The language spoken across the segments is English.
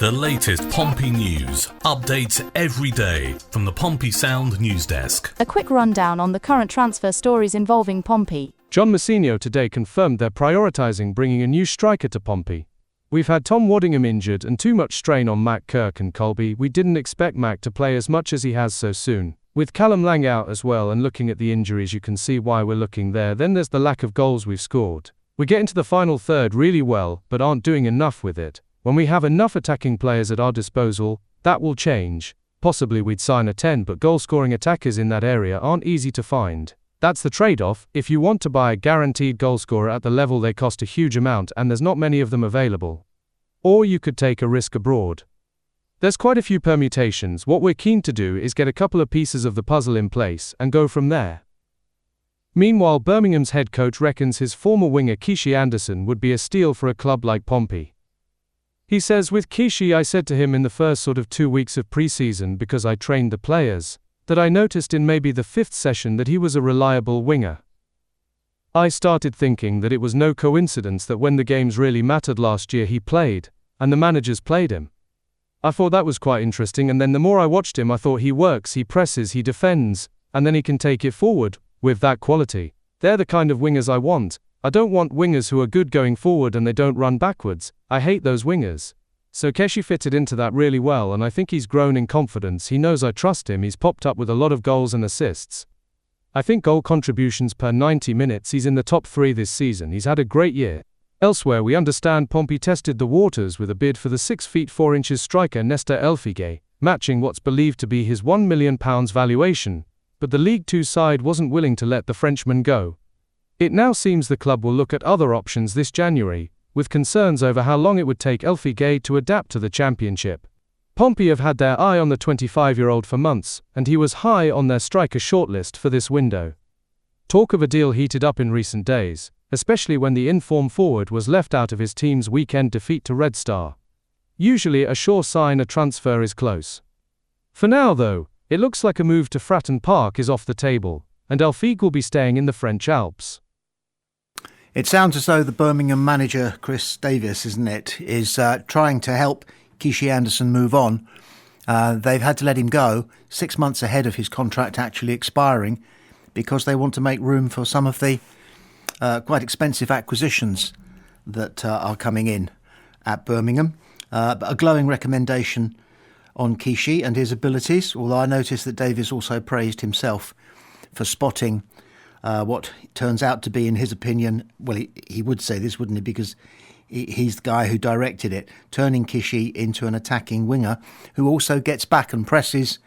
The latest Pompey news, updates every day from the Pompey Sound news desk. A quick rundown on the current transfer stories involving Pompey. John Mousinho today confirmed they're prioritising bringing a new striker to Pompey. We've had Tom Waddingham injured and too much strain on Mac Kirk and Colby. We didn't expect Mac to play as much as he has so soon. With Callum Lang out as well, and looking at the injuries, you can see why we're looking there. Then there's the lack of goals we've scored. We get into the final third really well, but aren't doing enough with it. When we have enough attacking players at our disposal, that will change. Possibly we'd sign a 10, but goal-scoring attackers in that area aren't easy to find. That's the trade-off if you want to buy a guaranteed goalscorer at the level they cost a huge amount and there's not many of them available. Or you could take a risk abroad. There's quite a few permutations. What we're keen to do is get a couple of pieces of the puzzle in place and go from there. Meanwhile, Birmingham's head coach reckons his former winger Kishi Anderson would be a steal for a club like Pompey. He says, with Kishi, I said to him in the first 2 weeks of pre-season, because I trained the players, that I noticed in maybe the 5th session that he was a reliable winger. I started thinking that it was no coincidence that when the games really mattered last year he played, and the managers played him. I thought that was quite interesting, and then the more I watched him I thought he works, he presses, he defends, and then he can take it forward, with that quality. They're the kind of wingers I want. I don't want wingers who are good going forward and they don't run backwards. I hate those wingers. So Keshi fitted into that really well, and I think he's grown in confidence. He knows I trust him. He's popped up with a lot of goals and assists. I think goal contributions per 90 minutes, he's in the top 3 this season. He's had a great year. Elsewhere, we understand Pompey tested the waters with a bid for the 6 feet 4 inches striker Nesta ELPHIGE, matching what's believed to be his £1 million valuation, but the League Two side wasn't willing to let the Frenchman go. It now seems the club will look at other options this January, with concerns over how long it would take ELPHIGE to adapt to the Championship. Pompey have had their eye on the 25-year-old for months, and he was high on their striker shortlist for this window. Talk of a deal heated up in recent days, especially when the in-form forward was left out of his team's weekend defeat to Red Star. Usually a sure sign a transfer is close. For now though, it looks like a move to Fratton Park is off the table, and ELPHIGE will be staying in the French Alps. It sounds as though the Birmingham manager, Chris Davies, isn't it, is trying to help Kishi Anderson move on. They've had to let him go 6 months ahead of his contract actually expiring because they want to make room for some of the quite expensive acquisitions that are coming in at Birmingham. But a glowing recommendation on Kishi and his abilities, although I noticed that Davies also praised himself for spotting what turns out to be, in his opinion, well, he would say this, wouldn't he, because he's the guy who directed it, turning Kishi into an attacking winger who also gets back and presses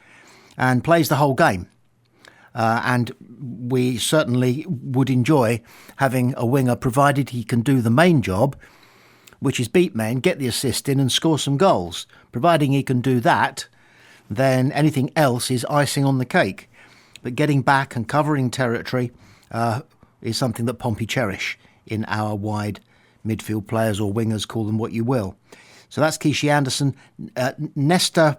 and plays the whole game. And we certainly would enjoy having a winger, provided he can do the main job, which is beat men, get the assist in and score some goals. Providing he can do that, then anything else is icing on the cake. But getting back and covering territory is something that Pompey cherish in our wide midfield players, or wingers, call them what you will. So that's Kishi Anderson. Nesta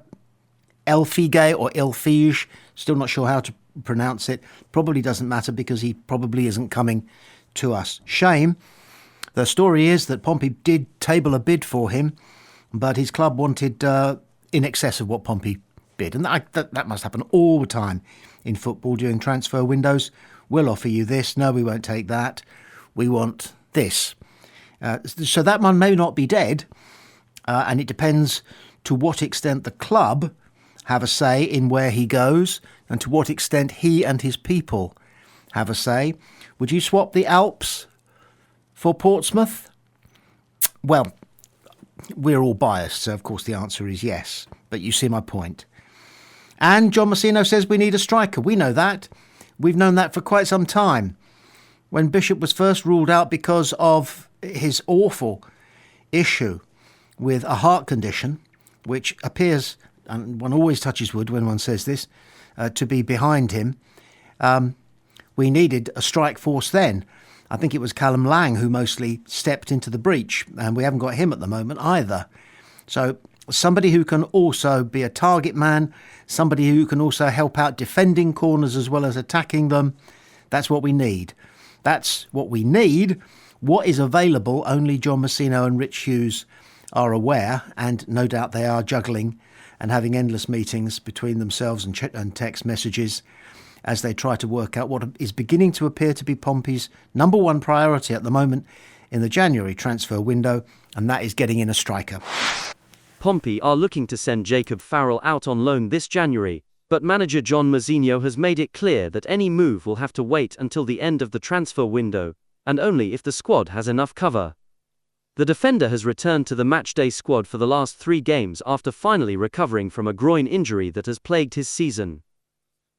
ELPHIGE or ELPHIGE, still not sure how to pronounce it. Probably doesn't matter because he probably isn't coming to us. Shame. The story is that Pompey did table a bid for him, but his club wanted in excess of what Pompey bid. And that must happen all the time in football during transfer windows. We'll offer you this. No, we won't take that. We want this. So that one may not be dead, and it depends to what extent the club have a say in where he goes and to what extent he and his people have a say. Would you swap the Alps for Portsmouth? Well, we're all biased, so of course the answer is yes, but you see my point. And John Mousinho says we need a striker. We know that. We've known that for quite some time. When Bishop was first ruled out because of his awful issue with a heart condition, which appears, and one always touches wood when one says this, to be behind him, we needed a strike force then. I think it was Callum Lang who mostly stepped into the breach, and we haven't got him at the moment either. So somebody who can also be a target man, somebody who can also help out defending corners as well as attacking them. That's what we need. That's what we need. What is available, only John Mousinho and Rich Hughes are aware, and no doubt they are juggling and having endless meetings between themselves and text messages as they try to work out what is beginning to appear to be Pompey's number one priority at the moment in the January transfer window, and that is getting in a striker. Pompey are looking to send Jacob Farrell out on loan this January, but manager John Mousinho has made it clear that any move will have to wait until the end of the transfer window, and only if the squad has enough cover. The defender has returned to the matchday squad for the last 3 games after finally recovering from a groin injury that has plagued his season.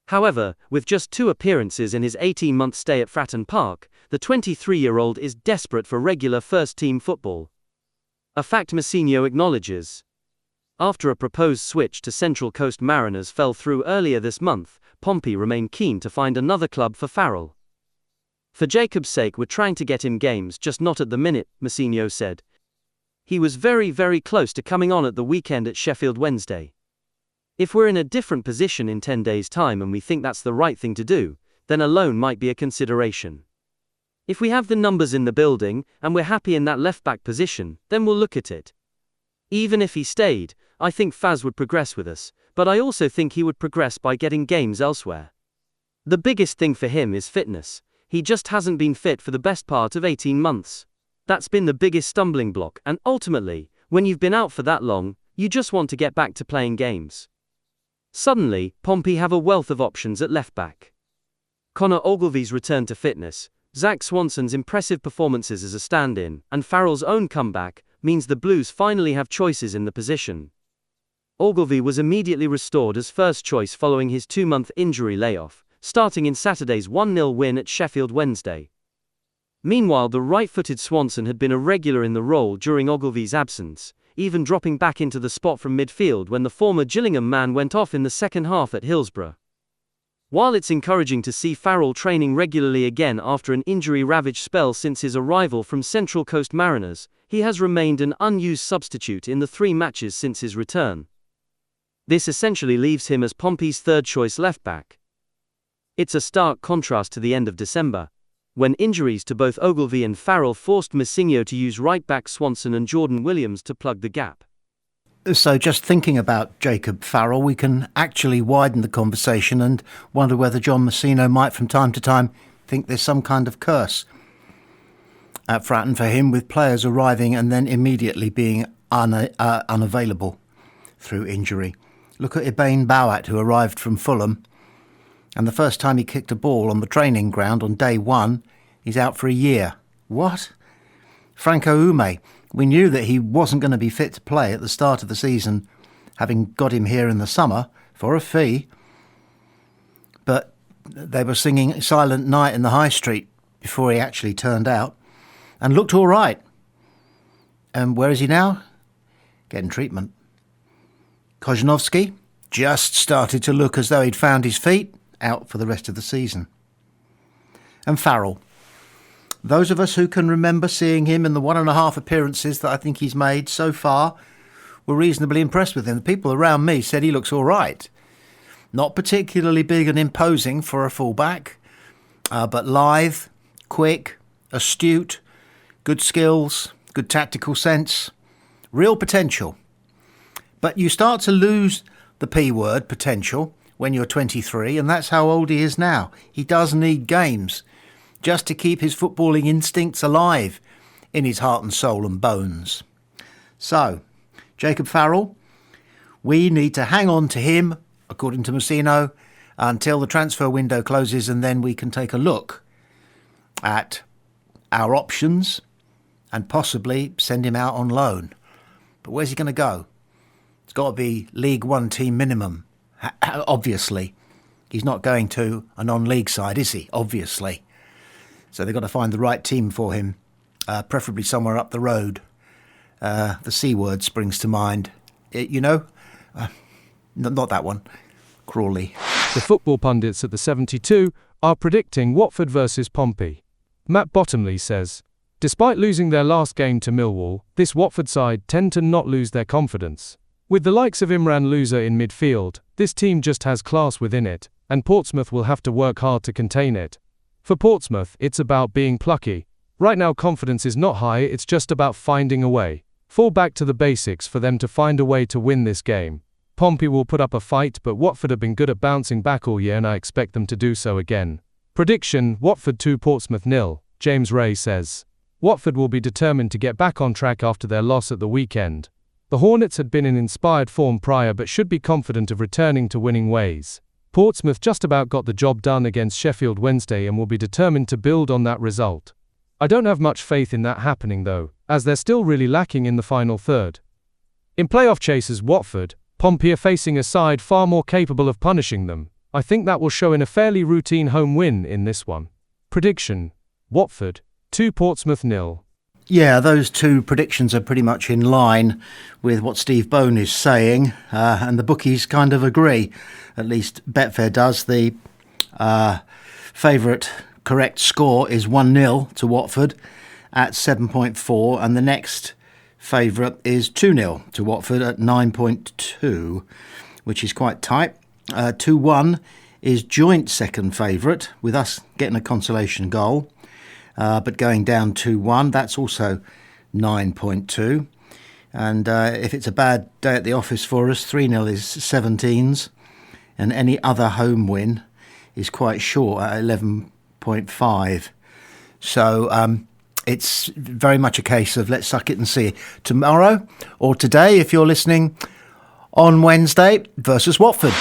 However, with just 2 appearances in his 18-month stay at Fratton Park, the 23-year-old is desperate for regular first-team football. A fact Mousinho acknowledges. After a proposed switch to Central Coast Mariners fell through earlier this month, Pompey remain keen to find another club for Farrell. For Jacob's sake, we're trying to get him games, just not at the minute, Mousinho said. He was very, very close to coming on at the weekend at Sheffield Wednesday. If we're in a different position in 10 days' time and we think that's the right thing to do, then a loan might be a consideration. If we have the numbers in the building, and we're happy in that left-back position, then we'll look at it. Even if he stayed, I think Faz would progress with us, but I also think he would progress by getting games elsewhere. The biggest thing for him is fitness. He just hasn't been fit for the best part of 18 months. That's been the biggest stumbling block, and ultimately, when you've been out for that long, you just want to get back to playing games. Suddenly, Pompey have a wealth of options at left-back. Connor Ogilvy's return to fitness, Zach Swanson's impressive performances as a stand-in, and Farrell's own comeback, means the Blues finally have choices in the position. Ogilvy was immediately restored as first choice following his 2-month injury layoff, starting in Saturday's 1-0 win at Sheffield Wednesday. Meanwhile, the right-footed Swanson had been a regular in the role during Ogilvy's absence, even dropping back into the spot from midfield when the former Gillingham man went off in the second half at Hillsborough. While it's encouraging to see Farrell training regularly again after an injury-ravaged spell since his arrival from Central Coast Mariners, he has remained an unused substitute in the 3 matches since his return. This essentially leaves him as Pompey's third-choice left-back. It's a stark contrast to the end of December, when injuries to both Ogilvy and Farrell forced Mousinho to use right-back Swanson and Jordan Williams to plug the gap. So just thinking about Jacob Farrell, we can actually widen the conversation and wonder whether John Mousinho might from time to time think there's some kind of curse at Fratton for him, with players arriving and then immediately being unavailable through injury. Look at Ibane Bowat, who arrived from Fulham, and the first time he kicked a ball on the training ground on day 1, he's out for a year. What? Franco Ume, we knew that he wasn't going to be fit to play at the start of the season, having got him here in the summer for a fee. But they were singing Silent Night in the High Street before he actually turned out, and looked all right. And where is he now? Getting treatment. Kozhinovsky just started to look as though he'd found his feet, out for the rest of the season. And Farrell. Those of us who can remember seeing him in the 1.5 appearances that I think he's made so far were reasonably impressed with him. The people around me said he looks all right. Not particularly big and imposing for a fullback, but lithe, quick, astute, good skills, good tactical sense, real potential. But you start to lose the P word, potential, when you're 23, and that's how old he is now. He does need games just to keep his footballing instincts alive in his heart and soul and bones. So, Jacob Farrell, we need to hang on to him, according to Mousinho, until the transfer window closes, and then we can take a look at our options and possibly send him out on loan. But where's he going to go? It's got to be League One team minimum. Obviously. He's not going to a non-league side, is he? Obviously. So they've got to find the right team for him, preferably somewhere up the road. The C word springs to mind. Not that one. Crawley. The football pundits at the 72 are predicting Watford versus Pompey. Matt Bottomley says, despite losing their last game to Millwall, this Watford side tend to not lose their confidence. With the likes of Imran Louza in midfield, this team just has class within it, and Portsmouth will have to work hard to contain it. For Portsmouth, it's about being plucky. Right now confidence is not high, it's just about finding a way. fall back to the basics for them to find a way to win this game. Pompey will put up a fight, but Watford have been good at bouncing back all year and I expect them to do so again. Prediction: Watford 2, Portsmouth 0, James Ray says. Watford will be determined to get back on track after their loss at the weekend. The Hornets had been in inspired form prior but should be confident of returning to winning ways. Portsmouth just about got the job done against Sheffield Wednesday and will be determined to build on that result. I don't have much faith in that happening though, as they're still really lacking in the final third. In playoff chasers Watford, Pompey are facing a side far more capable of punishing them. I think that will show in a fairly routine home win in this one. Prediction: Watford 2, Portsmouth 0. Yeah, those two predictions are pretty much in line with what Steve Bone is saying, and the bookies kind of agree. At least Betfair does. The favourite correct score is 1-0 to Watford at 7.4, and the next favourite is 2-0 to Watford at 9.2, which is quite tight. 2-1 is joint second favourite, with us getting a consolation goal. But going down 2-1, that's also 9.2. And if it's a bad day at the office for us, 3-0 is 17s. And any other home win is quite short at 11.5. So it's very much a case of let's suck it and see. Tomorrow or today, if you're listening, on Wednesday versus Watford.